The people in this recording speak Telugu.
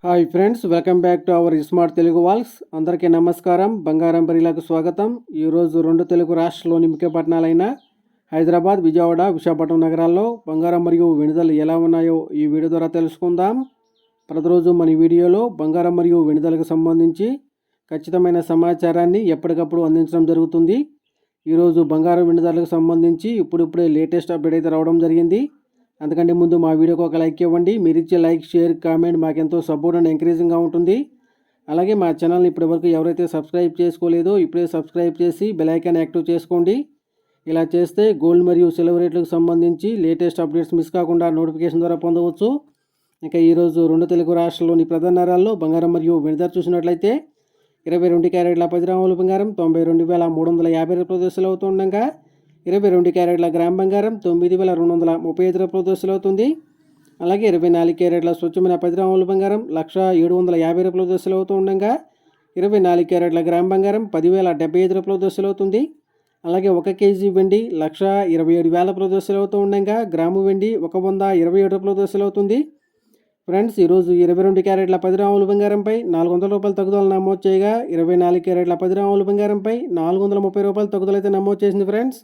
Hi friends, welcome back to our smart Telugu walls. అందరికీ నమస్కారం. బంగారం బరిలకు స్వాగతం. ఈరోజు రెండు తెలుగు రాష్ట్రాల్లోని ముఖ్య పట్టణాలైన హైదరాబాద్, విజయవాడ, విశాఖపట్నం నగరాల్లో బంగారం మరియు వెనుదలు ఎలా ఉన్నాయో ఈ వీడియో ద్వారా తెలుసుకుందాం. ప్రతిరోజు మన వీడియోలో బంగారం మరియు వెనుదలకు సంబంధించి ఖచ్చితమైన సమాచారాన్ని ఎప్పటికప్పుడు అందించడం జరుగుతుంది. ఈరోజు బంగారం వెనుదలకు సంబంధించి ఇప్పుడిప్పుడే లేటెస్ట్ అప్డేట్ అయితే రావడం జరిగింది. అందుకంటే ముందు మా వీడియోకి ఒక లైక్ ఇవ్వండి. మీరు ఇచ్చే లైక్, షేర్, కామెంట్ మాకెంతో సపోర్ట్ అండ్ ఎంకరేజింగ్గా ఉంటుంది. అలాగే మా ఛానల్ని ఇప్పటివరకు ఎవరైతే సబ్స్క్రైబ్ చేసుకోలేదో ఇప్పుడే సబ్స్క్రైబ్ చేసి బెల్ ఐకాన్ యాక్టివ్ చేసుకోండి. ఇలా చేస్తే గోల్డ్ మరియు సిల్వర్ రేట్లకు సంబంధించి లేటెస్ట్ అప్డేట్స్ మిస్ కాకుండా నోటిఫికేషన్ ద్వారా పొందవచ్చు. ఇంకా ఈరోజు రెండు తెలుగు రాష్ట్రాల్లోని ప్రధాన నగరాల్లో బంగారం మరియు వెండి ధర చూసినట్లయితే 22 క్యారెట్ల 10 గ్రాముల బంగారం 92,350 రూపాయల దశలు అవుతుండగా 22 క్యారెట్ల గ్రామ్ బంగారం 9,235 రూపాయల దశలు అవుతుంది. అలాగే 24 క్యారెట్ల స్వచ్ఛమైన 10 గ్రాముల బంగారం 1,750 రూపాయల దశలు అవుతుండగా 24 క్యారెట్ల గ్రామ్ బంగారం 10,075 రూపాయల దశలు అవుతుంది. అలాగే 1 కేజీ వెండి 1,27,000 రూపాయల దశలు అవుతూ ఉండగా గ్రాము వెండి 127 రూపాయల దశలు అవుతుంది. ఫ్రెండ్స్, ఈరోజు 22 క్యారెట్ల 10 గ్రాముల బంగారంపై 400 రూపాయల తగ్గుదల నమోదు చేయగా 24 క్యారెట్ల 10 గ్రాముల బంగారంపై 430 రూపాయల తగ్గుదల అయితే నమోదు చేసింది. ఫ్రెండ్స్,